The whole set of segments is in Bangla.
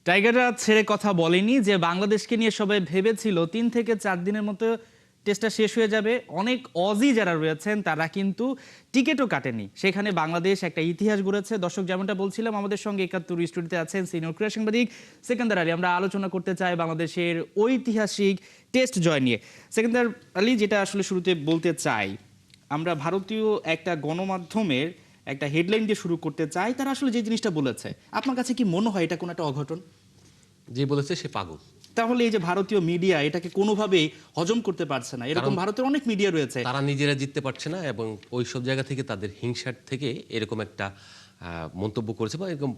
টাইগাররা ছেড়ে কথা বলেনি যে বাংলাদেশকে নিয়ে সবাই ভেবেছিল 3 থেকে 4 দিনের মতো টেস্টটা শেষ হয়ে যাবে। অনেক অজি যারা রয়েছেন তারা কিন্তু টিকিটও কাটেনি। সেখানে বাংলাদেশ একটা ইতিহাস গড়েছে। দর্শক, যেমনটা বলছিলাম, আমাদের সঙ্গে ৭১ স্টুডিওতে আছেন সিনিয়র ক্রীড়া সাংবাদিক সেকেন্দার আলী। আমরা আলোচনা করতে চাই বাংলাদেশের ঐতিহাসিক টেস্ট জয় নিয়ে। সেকেন্দার আলী, যেটা আসলে শুরুতে বলতে চাই, আমরা ভারতীয় একটা গণমাধ্যমের একটা হেডলাইন দিয়ে শুরু করতে চাই। তারা আসলে যে জিনিসটা বলেছে, আপনার কাছে কি মনে হয় এটা কোনো একটা অঘটন? যে বলেছে সে পাগল। তাহলে এই যে ভারতীয় মিডিয়া এটাকে কোনোভাবেই হজম করতে পারছে না, এরকম ভারতের অনেক মিডিয়া রয়েছে। তারা নিজেরা জিততে পারছে না এবং ওই সব জায়গা থেকে তাদের হিংসার থেকে এরকম একটা মন্তব্য করেছে বা এরকম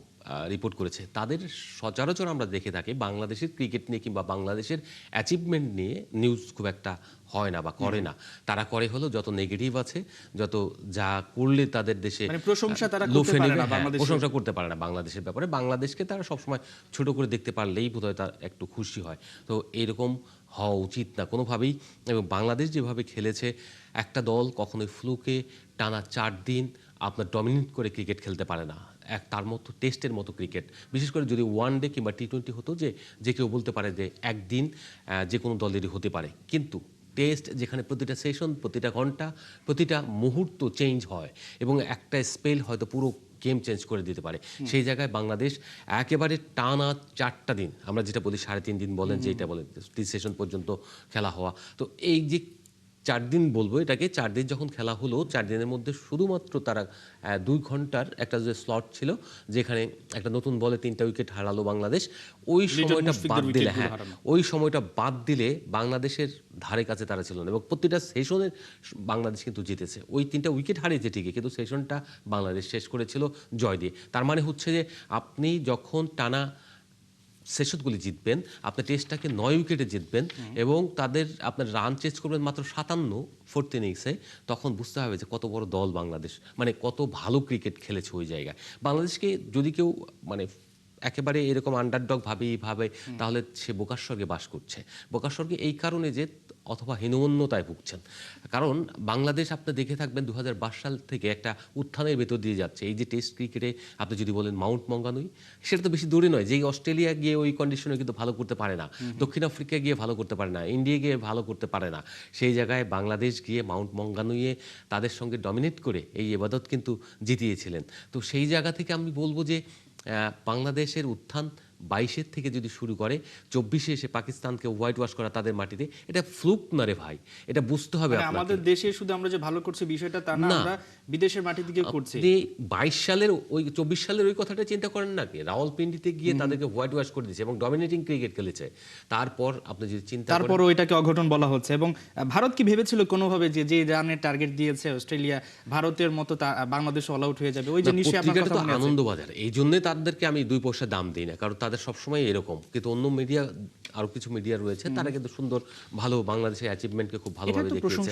রিপোর্ট করেছে। তাদের সচরাচর আমরা দেখে থাকি বাংলাদেশের ক্রিকেট নিয়ে কিংবা বাংলাদেশের অ্যাচিভমেন্ট নিয়ে নিউজ খুব একটা হয় না বা করে না। তারা করে হলো যত নেগেটিভ আছে, যত যা করলে তাদের দেশে প্রশংসা তারা করতে পারে না, প্রশংসা করতে পারে না বাংলাদেশের ব্যাপারে। বাংলাদেশকে তারা সবসময় ছোট করে দেখতে পারলেই বোধহয় তার একটু খুশি হয়। তো এরকম হওয়া উচিত না কোনোভাবেই। এবং বাংলাদেশ যেভাবে খেলেছে, একটা দল কখনোই ফ্লুকে টানা 4 দিন আপনার ডমিনেট করে ক্রিকেট খেলতে পারে না। তার মতো টেস্টের মতো ক্রিকেট, বিশেষ করে যদি ওয়ান ডে কিংবা টি-20 হতো, যে কেউ বলতে পারে যে একদিন যে কোনো দলেরই হতে পারে। কিন্তু টেস্ট যেখানে প্রতিটা সেশন, প্রতিটা ঘন্টা, প্রতিটা মুহূর্ত চেঞ্জ হয় এবং একটা স্পেল হয়তো পুরো গেম চেঞ্জ করে দিতে পারে, সেই জায়গায় বাংলাদেশ একেবারে টানা 4টা দিন, আমরা যেটা বলি 3.5 দিন বলেন, যেটা বলেন 3 সেশন পর্যন্ত খেলা হওয়া। তো এই যে 4 দিন বলবো এটাকে, 4 দিন যখন খেলা হলো, 4 দিনের মধ্যে শুধুমাত্র তারা 2 ঘন্টার একটা যে স্লট ছিল, যেখানে একটা নতুন বলে 3টা উইকেট হারালো বাংলাদেশ। ওই সময়টা বাদ দিলে, ওই সময়টা বাদ দিলে বাংলাদেশের ধারে কাছে তারা ছিল না এবং প্রতিটা সেশনের বাংলাদেশ কিন্তু জিতেছে। ওই 3টা উইকেট হারিয়েছে ঠিকই, কিন্তু সেশনটা বাংলাদেশ শেষ করেছিল জয় দিয়ে। তার মানে হচ্ছে যে আপনি যখন টানা সেশনগুলি জিতবেন, আপনি টেস্টটাকে 9 উইকেটে জিতবেন এবং তাদের আপনার রান চেঞ্জ করবেন মাত্র 57 4th ইনিংসে, তখন বুঝতে হবে যে কত বড় দল বাংলাদেশ, মানে কত ভালো ক্রিকেট খেলেছে ওই জায়গায়। বাংলাদেশকে যদি কেউ মানে একেবারে এরকম আন্ডারডগ ভাবে, তাহলে সে বোকার স্বর্গে বাস করছে। বোকার স্বর্গে এই কারণে যে অথবা হীনমন্যতায় ভুগছেন। কারণ বাংলাদেশ আপনি দেখে থাকবেন 2022 সাল থেকে একটা উত্থানের ভেতর দিয়ে যাচ্ছে। এই যে টেস্ট ক্রিকেটে আপনি যদি বলেন মাউন্ট মঙ্গানুই, সেটা তো বেশি দূরে নয়। যেই অস্ট্রেলিয়া গিয়ে ওই কন্ডিশনে কিন্তু ভালো করতে পারে না, দক্ষিণ আফ্রিকা গিয়ে ভালো করতে পারে না, ইন্ডিয়া গিয়ে ভালো করতে পারে না, সেই জায়গায় বাংলাদেশ গিয়ে মাউন্ট মঙ্গানুইয়ে তাদের সঙ্গে ডমিনেট করে এই ইবাদত কিন্তু জিতিয়েছিলেন। তো সেই জায়গা থেকে আমি বলবো যে বাংলাদেশের উত্থান 22 থেকে যদি শুরু করে, 24 এসে পাকিস্তানকে হোয়াইট ওয়াশ করা তাদের মাটিতে, এটা ফ্লুক না রে ভাই, এটা বুঝতে হবে। আমাদের দেশে শুধু আমরা যে ভালো করছি বিষয়টা তা না, আমরা বিদেশের মাটি থেকে করছি। 22 সালের ওই 24 সালের ওই কথাটা চিন্তা করেন না, কি রাওয়ালপিন্ডিতে গিয়ে তাদেরকে হোয়াইট ওয়াশ করে দিয়েছে এবং ডমিনেটিং ক্রিকেট খেলেছে। তারপর আপনি যদি চিন্তা করেন, তারপর ওইটাকে অঘটন বলা হচ্ছে। এবং ভারত কি ভেবেছিল কোনোভাবে যে যে রানের টার্গেট দিয়েছে অস্ট্রেলিয়া, ভারতের মতো বাংলাদেশ অল আউট হয়ে যাবে? ওই যে নিশ্চয়ই আপনার কথা মনে আছে, আনন্দবাজার। এই জন্য তাদেরকে আমি 2 পয়সা দাম দিই না, কারণ তাদের সবসময় এরকম। কিন্তু অন্য মিডিয়া, আরো কিছু মিডিয়া রয়েছে, তারা কিন্তু সুন্দর ভালো বাংলাদেশের অ্যাচিভমেন্টকে খুব ভালোভাবে দেখিয়েছে,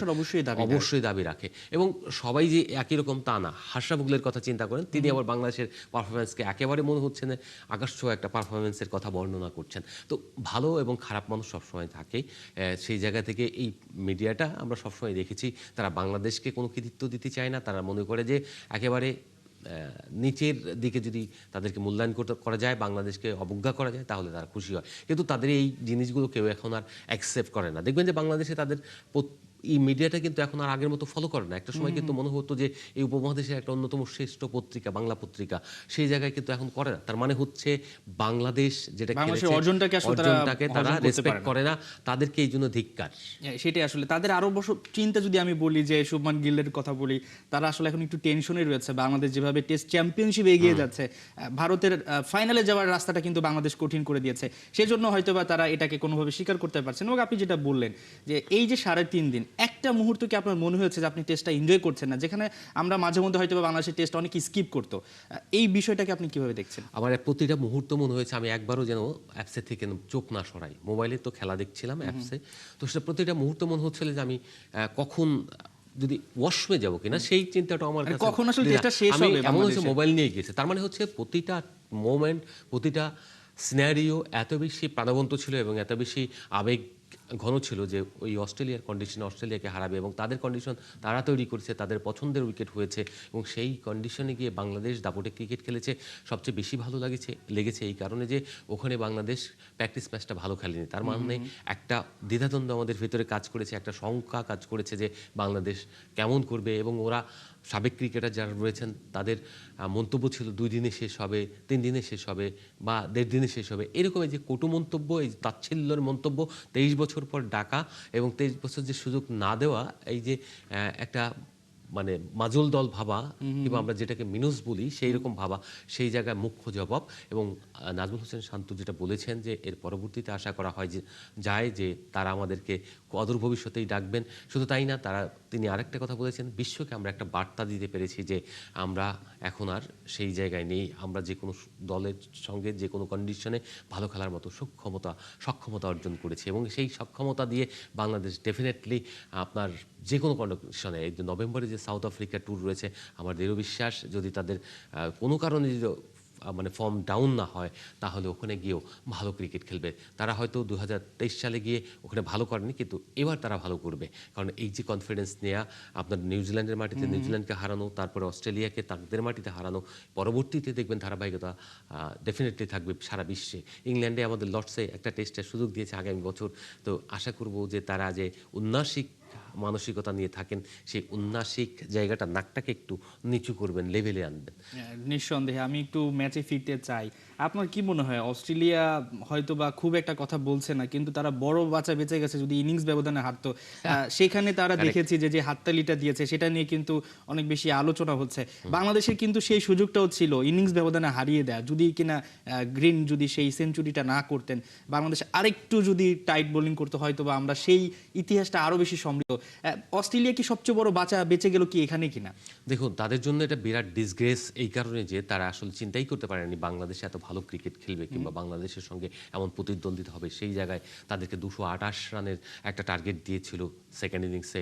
অবশ্যই দাবি রাখে। এবং সবাই যে একই রকম তা না। হাশরাফ গুলের কথা চিন্তা করেন, তিনি আবার বাংলাদেশের পারফরমেন্সকে একেবারে মনে হচ্ছে না আকাশছোঁয়া একটা পারফরমেন্সের কথা বর্ণনা করছেন। তো ভালো এবং খারাপ মানুষ সবসময় থাকে। সেই জায়গা থেকে এই মিডিয়াটা আমরা সবসময় দেখেছি, তারা বাংলাদেশকে কোনো কৃতিত্ব দিতে চায় না। তারা মনে করে যে একেবারে নিচের দিকে যদি তাদেরকে মূল্যায়ন করা যায়, বাংলাদেশকে অবজ্ঞা করা যায়, তাহলে তারা খুশি হয়। কিন্তু তাদের এই জিনিসগুলো কেউ এখন আর অ্যাকসেপ্ট করে না। দেখবেন যে বাংলাদেশে তাদের এই মিডিয়াটা কিন্তু এখন আর আগের মতো ফলো করে না। একটা সময় কিন্তু মনে হতো যে এই উপমহাদেশের একটা অন্যতম শ্রেষ্ঠ পত্রিকা বাংলা পত্রিকা, সেই জায়গায় কিন্তু এখন করে না। তার মানে হচ্ছে বাংলাদেশ যেটা অর্জনটাকে তারা রেসপেক্ট করে না, তাদেরকে এই জন্য ধিক্কার। সেটাই আসলে তাদের আরো বড় চিন্তা। যদি আমি বলি যে শুভমান গিলের কথা বলি, তারা আসলে এখন একটু টেনশনে রয়েছে। বাংলাদেশ যেভাবে টেস্ট চ্যাম্পিয়নশিপে এগিয়ে যাচ্ছে, ভারতের ফাইনালে যাওয়ার রাস্তাটা কিন্তু বাংলাদেশ কঠিন করে দিয়েছে। সেজন্য হয়তোবা তারা এটাকে কোনোভাবে স্বীকার করতে পারছেন। এবং আপনি যেটা বললেন যে এই যে 3.5 দিন, একটা মুহূর্ত কি আপনার মনে হয়েছে যে আপনি টেস্টটা এনজয় করছেন না? যেখানে আমরা মাঝে মধ্যে হয়তো বাংলাদেশের টেস্ট অনেক স্কিপ করতো, এই বিষয়টাকে আপনি কিভাবে দেখছেন? আমার প্রতিটা মুহূর্ত মনে হয়েছে আমি একবারও যেন অ্যাপসে থেকে চোখ না সরাই। মোবাইলে তো খেলা দেখছিলাম অ্যাপসে, তো সেটা প্রতিটা মুহূর্ত মনে হচ্ছিল যে আমি কখন যদি ওয়াশরুমে যাবো কিনা, সেই চিন্তাটা আমার কাছে, কখন আসলে টেস্টটা শেষ হবে। এমন হচ্ছে মোবাইল নিয়ে গেছে। তার মানে হচ্ছে প্রতিটা মোমেন্ট, প্রতিটা সিনারিও এত বেশি প্রাণবন্ত ছিল এবং এত বেশি আবেগ ঘন ছিল যে ওই অস্ট্রেলিয়ার কন্ডিশনে অস্ট্রেলিয়াকে হারাবে এবং তাদের কন্ডিশন তারা তৈরি করেছে, তাদের পছন্দের উইকেট হয়েছে এবং সেই কন্ডিশনে গিয়ে বাংলাদেশ দাপটে ক্রিকেট খেলেছে। সবচেয়ে বেশি ভালো লেগেছে এই কারণে যে ওখানে বাংলাদেশ প্র্যাকটিস ম্যাচটা ভালো খেলেনি। তার মানে একটা দ্বিধাদ্বন্দ্ব আমাদের ভেতরে কাজ করেছে, একটা শঙ্কা কাজ করেছে যে বাংলাদেশ কেমন করবে এবং ওরা সাবেক ক্রিকেটার যারা রয়েছেন তাদের মন্তব্য ছিল 2 দিনে শেষ হবে, 3 দিনে শেষ হবে বা 1.5 দিনে শেষ হবে, এরকম এই যে কটু মন্তব্য, এই তাচ্ছিল্যের মন্তব্য, 23 বছর পর ডাকা এবং 23 বছর যে সুযোগ না দেওয়া, এই যে একটা মানে মাজল দল ভাবা কিংবা আমরা যেটাকে মিনুস বলি সেই রকম ভাবা, সেই জায়গায় মুখ্য জবাব। এবং নাজমুল হোসেন শান্ত যেটা বলেছেন যে এর পরবর্তীতে আশা করা হয় যে তারা আমাদেরকে অদূর ভবিষ্যতেই ডাকবেন। শুধু তাই না, তিনি আরেকটা কথা বলেছেন, বিশ্বকে আমরা একটা বার্তা দিতে পেরেছি যে আমরা এখন আর সেই জায়গায় নেই, আমরা যে কোনো দলের সঙ্গে যে কোনো কন্ডিশনে ভালো খেলার মতো সক্ষমতা অর্জন করেছি এবং সেই সক্ষমতা দিয়ে বাংলাদেশ ডেফিনেটলি আপনার যে কোনো কন্ডিশনে এই যে নভেম্বরে যে সাউথ আফ্রিকা ট্যুর রয়েছে, আমার দৃঢ় বিশ্বাস যদি তাদের কোনো কারণে যদি মানে ফর্ম ডাউন না হয় তাহলে ওখানে গিয়েও ভালো ক্রিকেট খেলবে। তারা হয়তো 2023 সালে গিয়ে ওখানে ভালো করেনি, কিন্তু এবার তারা ভালো করবে, কারণ এই যে কনফিডেন্স নেওয়া, আপনার নিউজিল্যান্ডের মাটিতে নিউজিল্যান্ডকে হারানো, তারপরে অস্ট্রেলিয়াকে তাদের মাটিতে হারানো, পরবর্তীতে দেখবেন ধারাবাহিকতা ডেফিনেটলি থাকবে সারা বিশ্বে। ইংল্যান্ডে আমাদের লর্ডসে একটা টেস্টের সুযোগ দিয়েছে আগামী বছর, তো আশা করব যে তারা যে উন্নাসিক মানসিকতা নিয়ে থাকেন সেই উন্নাসিক জায়গাটা, নাকটাকে একটু নিচু করবেন, লেভেলে আনবেন। নিঃসন্দেহে আমি একটু ম্যাচে ফিরতে চাই। আপনার কি মনে হয় অস্ট্রেলিয়া হয়তো বা খুব একটা কথা বলছে না, কিন্তু তারা বড় বাঁচা বেঁচে গেছে যদি ইনিংস ব্যবধানে হারতো, সেখানে তারা দেখেছি যে যে হাততালিটা দিয়েছে সেটা নিয়ে কিন্তু অনেক বেশি আলোচনা হচ্ছে। বাংলাদেশের কিন্তু সেই সুযোগটাও ছিল ইনিংস ব্যবধানে হারিয়ে দেয়া, যদি কিনা গ্রিন যদি সেই সেঞ্চুরিটা না করতেন, বাংলাদেশ আরেকটু যদি টাইট বোলিং করতে হয়তো বা আমরা সেই ইতিহাসটা আরো বেশি সমৃদ্ধ। অস্ট্রেলিয়া কি সবচেয়ে বড় বাঁচা বেঁচে গেল কি এখানে কিনা? দেখুন, তাদের জন্য এটা বিরাট ডিসগ্রেস এই কারণে যে তারা আসলে চিন্তাই করতে পারেনি বাংলাদেশে এত ভালো ক্রিকেট খেলবে কিংবা বাংলাদেশের সঙ্গে এমন প্রতিদ্বন্দ্বিতা হবে। সেই জায়গায় তাদেরকে 228 রানের একটা টার্গেট দিয়েছিল সেকেন্ড ইনিংসে,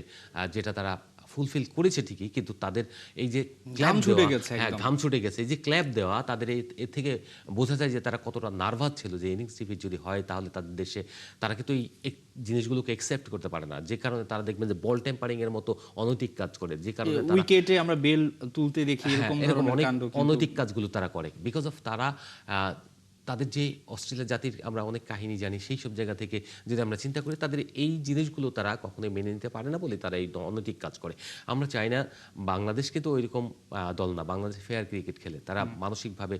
যেটা তারা ফুলফিল করেছে ঠিকই, কিন্তু তাদের এই যে ঘাম ছুটে গেছে, ঘাম ছুটে গেছে, এই যে ক্ল্যাপ দেওয়া, তাদের এর থেকে বোঝা যায় যে তারা কতটা নার্ভাস ছিল যে ইনিংস ডিফিট যদি হয় তাহলে তাদের দেশে তারা কিন্তু এই জিনিসগুলোকে একসেপ্ট করতে পারে না, যে কারণে তারা দেখবেন যে বল টেম্পারিং এর মতো অনৈতিক কাজ করে, যে কারণে উইকেটে আমরা বেল তুলতে দেখি এরকম ধরনের অনেক কাণ্ড অনৈতিক কাজগুলো তারা করে। বিকজ অফ তারা তাদের যে অস্ট্রেলিয়া জাতির আমরা অনেক কাহিনী জানি, সেই সব জায়গা থেকে যদি আমরা চিন্তা করি তাদের এই জিনিসগুলো তারা কখনোই মেনে নিতে পারে না বলে তারা এই অনৈতিক কাজ করে। আমরা চাই না, বাংলাদেশকে তো ওইরকম দল না, বাংলাদেশ ফেয়ার ক্রিকেট খেলে, তারা মানসিকভাবে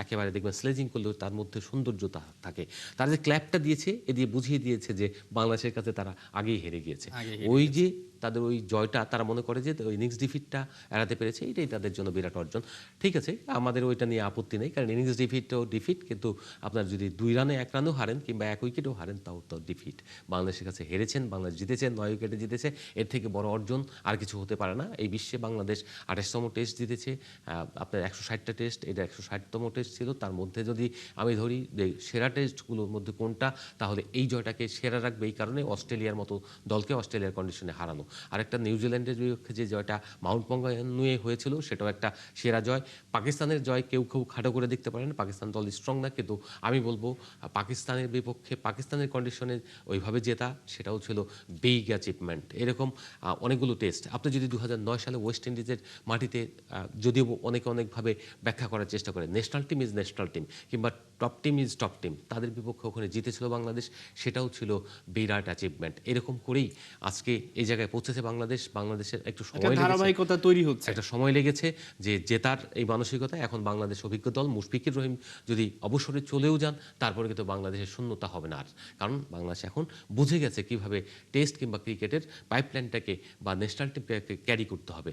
একেবারে দেখবেন স্লেজিং করলেও তার মধ্যে সৌন্দর্যতা থাকে। তারা যে ক্ল্যাপটা দিয়েছে এ দিয়ে বুঝিয়ে দিয়েছে যে বাংলাদেশের কাছে তারা আগেই হেরে গিয়েছে। ওই যে তাদের ওই জয়টা তারা মনে করে যে ওই ইনিংস ডিফিটটা এড়াতে পেরেছে, এটাই তাদের জন্য বিরাট অর্জন। ঠিক আছে, আমাদের ওইটা নিয়ে আপত্তি নেই, কারণ ইনিংস ডিফিটও ডিফিট, কিন্তু আপনার যদি 2 রানে 1 রানেও হারেন কিংবা 1 উইকেটেও হারেন তাও তো ডিফিট। বাংলাদেশের কাছে হেরেছেন, বাংলাদেশ জিতেছেন, 9 উইকেটে জিতেছে, এর থেকে বড় অর্জন আর কিছু হতে পারে না। এই বিশ্বে বাংলাদেশ 28তম টেস্ট জিতেছে, আপনার 160টা টেস্ট, এটা 160তম টেস্ট ছিল। তার মধ্যে যদি আমি ধরি যে সেরা টেস্টগুলোর মধ্যে কোনটা, তাহলে এই জয়টাকে সেরা রাখবে, এই কারণে অস্ট্রেলিয়ার মতো দলকে অস্ট্রেলিয়ার কন্ডিশনে হারানো। আরেকটা নিউজিল্যান্ডের বিপক্ষে যে জয়টা মাউন্ট মঙ্গানুয়ে হয়েছিল সেটাও একটা সেরা জয়। পাকিস্তানের জয় কেউ খাটো করে দেখতে পারেন, পাকিস্তান দল স্ট্রং না, কিন্তু আমি বলবো পাকিস্তানের বিপক্ষে পাকিস্তানের কন্ডিশনে ওইভাবে জেতা সেটাও ছিল বিগ অ্যাচিভমেন্ট। এরকম অনেকগুলো টেস্ট আপনি যদি 2009 সালে ওয়েস্ট ইন্ডিজের মাটিতে, যদিও অনেকভাবে ব্যাখ্যা করার চেষ্টা করে, national team is national team কিংবা top team is top team, তাদের বিপক্ষে ওখানে জিতেছিল বাংলাদেশ, সেটাও ছিল বিরাট অ্যাচিভমেন্ট। এরকম করেই আজকে এই জায়গায় পৌঁছেছে বাংলাদেশ। বাংলাদেশের একটু সময় ধারাবাহিকতা তৈরি হচ্ছে, একটা সময় লেগেছে যে জেতার এই মানসিকতা। এখন বাংলাদেশ অভিজ্ঞ দল, মুশফিকুর রহিম যদি অবসরে চলেও যান তারপরে কিন্তু বাংলাদেশের শূন্যতা হবে না আর, কারণ বাংলাদেশ এখন বুঝে গেছে কিভাবে টেস্ট কিংবা ক্রিকেটের পাইপলাইনটাকে বা ন্যাশনাল টিমটাকে ক্যারি করতে হবে।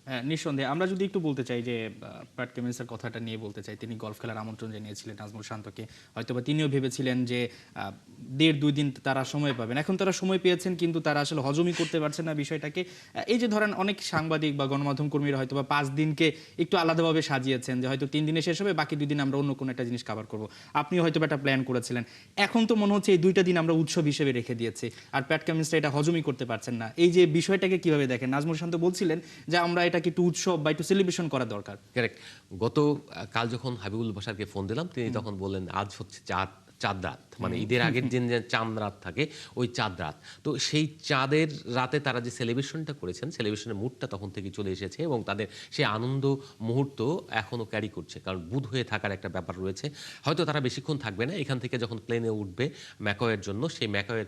হ্যাঁ, নিঃসন্দেহে। আমরা যদি একটু বলতে চাই যে প্যাট কামিন্সের কথাটা নিয়ে বলতে চাই, তিনি গলফ খেলার আমন্ত্রণ জানিয়েছিলেন নাজমুল শান্তকে, হয়তোবা তিনিও ভেবেছিলেন যে 1.5-2 দিন তারা সময় পাবেন। এখন তারা সময় পেয়েছেন, কিন্তু তারা আসলে হজমই করতে পারছেন না বিষয়টাকে। এই যে ধরেন অনেক সাংবাদিক বা গণমাধ্যম কর্মীরা হয়তোবা 5 দিনকে একটু আলাদাভাবে সাজিয়েছেন যে হয়তো 3 দিনে শেষ হবে, বাকি 2 দিন আমরা অন্য কোনো একটা জিনিস কভার করবো। আপনিও হয়তো একটা প্ল্যান করেছিলেন। এখন তো মনে হচ্ছে এই 2টা দিন আমরা উৎসব হিসেবে রেখে দিয়েছি, আর প্যাট কামিন্সরা এটা হজমই করতে পারছেন না। এই যে বিষয়টাকে কিভাবে দেখেন? নাজমুল শান্ত বলছিলেন যে আমরা এটাকে একটু উৎসব বা একটু সেলিব্রেশন করা দরকার। কারেক্ট। কাল যখন হাবিবুল বাশারকে ফোন দিলাম তিনি তখন বললেন আজ হচ্ছে চাঁদ রাত, মানে ঈদের আগের দিন যে চাঁদ রাত থাকে ওই চাঁদ রাত। তো সেই চাঁদের রাতে তারা যে সেলিব্রেশনটা করেছেন, সেলিব্রেশনের মুডটা তখন থেকে চলে এসেছে এবং তাদের সেই আনন্দ মুহূর্ত এখনও ক্যারি করছে, কারণ বুঁদ হয়ে থাকার একটা ব্যাপার রয়েছে। হয়তো তারা বেশিক্ষণ থাকবে না, এখান থেকে যখন প্লেনে উঠবে ম্যাকওয়ের জন্য, সেই ম্যাকওয়ের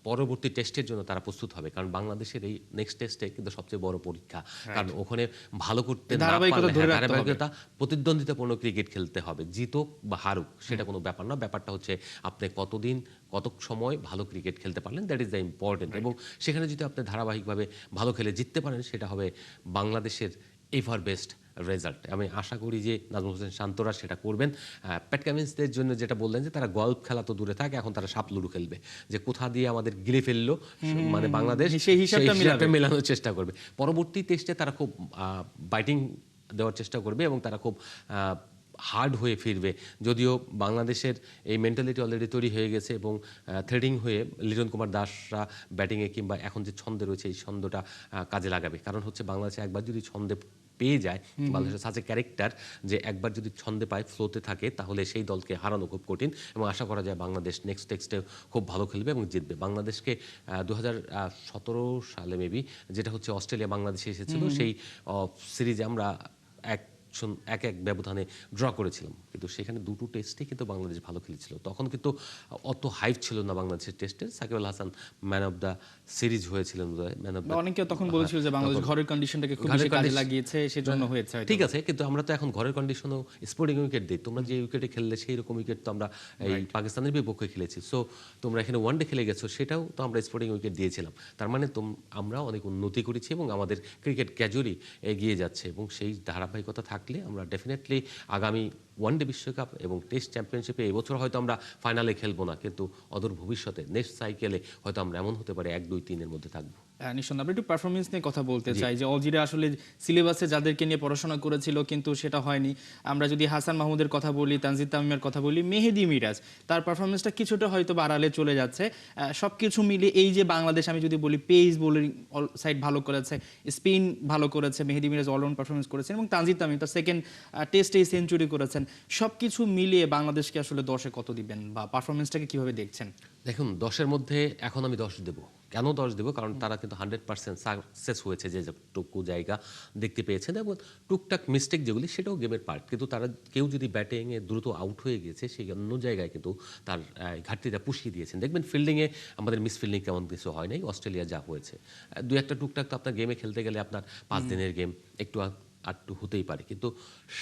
পরবর্তী টেস্টের জন্য তারা প্রস্তুত হবে, কারণ বাংলাদেশের এই নেক্সট টেস্টে কিন্তু সবচেয়ে বড় পরীক্ষা, কারণ ওখানে ভালো করতে না ধারাবাহিকতা পারলে ধরে রাখতে হবে। ধারাবাহিকতা, প্রতিদ্বন্দ্বিতাপূর্ণ ক্রিকেট খেলতে হবে, জিতুক বা হারুক সেটা কোনো ব্যাপার না, ব্যাপারটা হচ্ছে আপনি কতদিন কত সময় ভালো ক্রিকেট খেলতে পারলেন, দ্যাট ইজ দ্য ইম্পর্টেন্ট। এবং সেখানে যদি আপনি ধারাবাহিকভাবে ভালো খেলে জিততে পারেন, সেটা হবে বাংলাদেশের এভার বেস্ট রেজাল্ট। আমি আশা করি যে নাজমুল হোসেন শান্তরা সেটা করবেন। প্যাট কামিন্সদের জন্য যেটা বললেন যে তারা গল্ফ খেলা তো দূরে থাকে, এখন তারা সাপ লুডু খেলবে, যে কোথা দিয়ে আমাদের গিলে ফেললো মানে বাংলাদেশ, সেই হিসাবটা মেলানোর চেষ্টা করবে। পরবর্তী টেস্টে তারা খুব বাইটিং দেওয়ার চেষ্টা করবে এবং তারা খুব হার্ড হয়ে ফিরবে। যদিও বাংলাদেশের এই মেন্টালিটি অলরেডি তৈরি হয়ে গেছে এবং থ্রেডিং হয়ে লিটন কুমার দাসরা ব্যাটিংয়ে কিংবা এখন যে ছন্দে রয়েছে এই ছন্দটা কাজে লাগাবে, কারণ হচ্ছে বাংলাদেশে একবার যদি ছন্দে পেয়ে যায়, বাংলাদেশের সাথে ক্যারেক্টার যে একবার যদি ছন্দে পায়, ফ্লোতে থাকে, তাহলে সেই দলকে হারানো খুব কঠিন এবং আশা করা যায় বাংলাদেশ নেক্সট টেস্টে খুব ভালো খেলবে এবং জিতবে। বাংলাদেশকে 2017 সালে মেবি, যেটা হচ্ছে অস্ট্রেলিয়া বাংলাদেশে এসেছিল, সেই সিরিজে আমরা এক এক ব্যবধানে ড্র করেছিলাম, কিন্তু সেখানে দুটো টেস্টে কিন্তু বাংলাদেশ ভালো খেলেছিল। তখন কিন্তু অত হাইপ ছিল না বাংলাদেশের টেস্টে। Shakib Al Hasan man of the series হয়েছিলেন, ম্যান অফ দ্য, অনেকে তখন বলেছিল যে বাংলাদেশ ঘরের কন্ডিশনটাকে খুব বেশি কাজে লাগিয়েছে, সেজন্য হয়েছে হয়তো। ঠিক আছে, কিন্তু আমরা তো এখন ঘরের কন্ডিশনও স্পোর্টিং উইকেট দিই। তোমরা যে উইকেটে খেললে সেই রকম উইকেট তো আমরা এই পাকিস্তানের বিপক্ষে খেলেছি। সো তোমরা এখানে ওয়ানডে খেলে গেছো, সেটাও তো আমরা স্পোর্টিং উইকেট দিয়েছিলাম। তার মানে আমরা অনেক উন্নতি করেছি এবং আমাদের ক্রিকেট ক্যাজুয়ালি এগিয়ে যাচ্ছে এবং সেই ধারাবাহিকতা থাকলে আমরা ডেফিনেটলি আগামী ওয়ানডে বিশ্বকাপ এবং টেস্ট চ্যাম্পিয়নশিপে এবছর হয়তো আমরা ফাইনালে খেলবো না, কিন্তু অদূর ভবিষ্যতে নেক্সট সাইকেলে হয়তো আমরা এমন হতে পারে 1, 2, 3 এর মধ্যে থাকবো। নিঃসন্দেহে আমরা একটু পারফরমেন্স নিয়ে কথা বলতে চাই, যে অলজিরা আসলে সিলেবাসে যাদেরকে নিয়ে পড়াশোনা করেছিল কিন্তু সেটা হয়নি। আমরা যদি হাসান মাহমুদের কথা বলি, তানজিদ তামিমের কথা বলি, মেহেদী মিরাজ তার পারফরমেন্সটা কিছুটা হয়তো আড়ালে চলে যাচ্ছে। সবকিছু মিলিয়ে এই যে বাংলাদেশ, আমি যদি বলি পেস বোলিং সাইড ভালো করেছে, স্পিন ভালো করেছে, মেহেদী মিরাজ অলরাউন্ড পারফরমেন্স করেছেন এবং তানজিদ তামিম তার সেকেন্ড টেস্টেই সেঞ্চুরি করেছেন, সবকিছু মিলিয়ে বাংলাদেশকে আসলে 10-এ কত দিবেন বা পারফরমেন্সটাকে কিভাবে দেখছেন? দেখুন, 10-এর মধ্যে এখন আমি 10 দেবো। কেন 10 দেবো? কারণ তারা কিন্তু 100% সাকসেস হয়েছে, যে টুকু জায়গা দেখতে পেয়েছেন, এবং টুকটাক মিস্টেক যেগুলি সেটাও গেমের পার্ট। কিন্তু তারা কেউ যদি ব্যাটিংয়ে দ্রুত আউট হয়ে গিয়েছে, সেই অন্য জায়গায় কিন্তু তার ঘাটতিটা পুষিয়ে দিয়েছেন। দেখবেন ফিল্ডিংয়ে আমাদের মিস ফিল্ডিং কেমন কিছু হয় নাই, অস্ট্রেলিয়া যা হয়েছে। দু একটা টুকটাক তো আপনার গেমে খেলতে গেলে আপনার 5 দিনের গেম একটু আটটু হতেই পারে, কিন্তু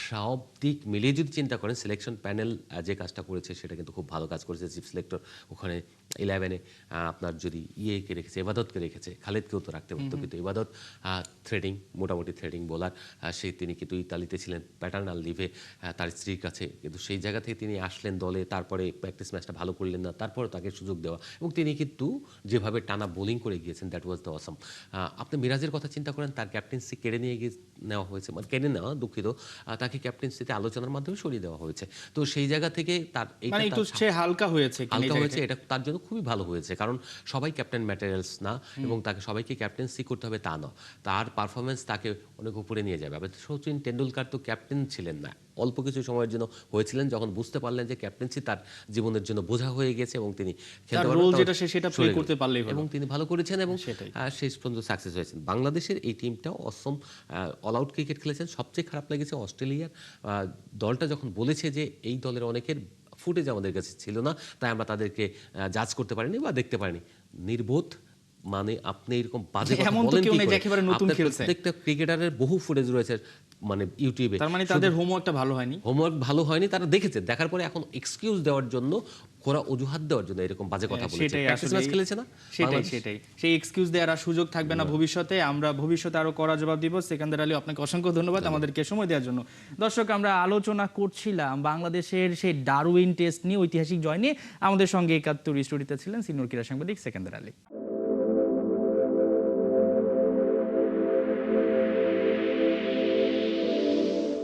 সব দিক মিলিয়ে যদি চিন্তা করেন, সিলেকশন প্যানেল যে কাজটা করেছে সেটা কিন্তু খুব ভালো কাজ করেছে। চিফ সিলেক্টর ওখানে 11-এ আপনার যদি ইয়েকে রেখেছে, এবাদতকে রেখেছে, খালেদকেও তো রাখতে পারতো, কিন্তু এবাদত থ্রেডিং, মোটামুটি থ্রেডিং বোলার, তিনি কিন্তু ইতালিতে ছিলেন প্যাটার্নাল লিভে তার স্ত্রীর কাছে, কিন্তু সেই জায়গা থেকে তিনি আসলেন দলে, তারপরে প্র্যাকটিস ম্যাচটা ভালো করলেন না, তারপরে তাকে সুযোগ দেওয়া, এবং তিনি কিন্তু যেভাবে টানা বোলিং করে গিয়েছেন, দ্যাট ওয়াজ দ্য অসাম। আপনি মিরাজের কথা চিন্তা করেন, তার ক্যাপ্টেন্সি কেড়ে নিয়ে নেওয়া হয়েছে, মানে কেড়ে নেওয়া, দুঃখিত, তাকে ক্যাপ্টেন্সিতে আলোচনার মাধ্যমে সরিয়ে দেওয়া হয়েছে। তো সেই জায়গা থেকে তার সে হালকা হয়েছে, এটা তার জন্য খুবই ভালো হয়েছে, কারণ সবাই ক্যাপ্টেন ম্যাটেরিয়ালস না এবং তাকে সবাইকে ক্যাপ্টেন্সি করতে হবে তা না, তার পারফরমেন্স তাকে অনেক উপরে নিয়ে যাবে। সচিন টেন্ডুলকার তো ক্যাপ্টেন ছিলেন না, অল্প কিছু সময়ের জন্য হয়েছিলেন, যখন বুঝতে পারলেন যে ক্যাপ্টেন্সি তার জীবনের জন্য বোঝা হয়ে গেছে এবং তিনি খেলতে পারবেন, এবং তিনি ভালো করেছেন এবং শেষ পর্যন্ত সাকসেস হয়েছেন। বাংলাদেশের এই টিমটাও অসম অল আউট ক্রিকেট খেলেছেন। সবচেয়ে খারাপ লেগেছে অস্ট্রেলিয়ার দলটা যখন বলেছে যে এই দলের অনেকের ফুটেজ আমাদের কাছে ছিল না, তাই আমরা তাদেরকে জাজ করতে পারিনি বা দেখতে পারিনি। নির্বোধ, মানে আপনি এরকম বাজে কথা বলেন কি করে? প্রত্যেকটা ক্রিকেটারের বহু ফুটেজ রয়েছে মানে ইউটিউবে, তার মানে তাদের হোমওয়ার্কটা ভালো হয়নি, ভালো হয়নি, তারা দেখেছে, দেখার পরে এখন এক্সকিউজ দেওয়ার জন্য, খোরা অজুহাত দেওয়ার জন্য এরকম বাজে কথা বলেছে। প্র্যাকটিস ম্যাচ খেলেছে না, সেটাই সেই এক্সকিউজ দেওয়ার আর সুযোগ থাকবে না ভবিষ্যতে। আমরা ভবিষ্যতে আরো কড়া জবাব দিব। সেকেন্দার আলী, আপনাকে অসংখ্য ধন্যবাদ আমাদেরকে সময় দেওয়ার জন্য। দর্শক, আমরা আলোচনা করছিলাম বাংলাদেশের সেই ডারউইন টেস্ট নিয়ে, ঐতিহাসিক জয় নিয়ে। আমাদের সঙ্গে 71 স্টুডিওতে ছিলেন সিনিয়র ক্রীড়া সাংবাদিক সেকেন্দার আলী।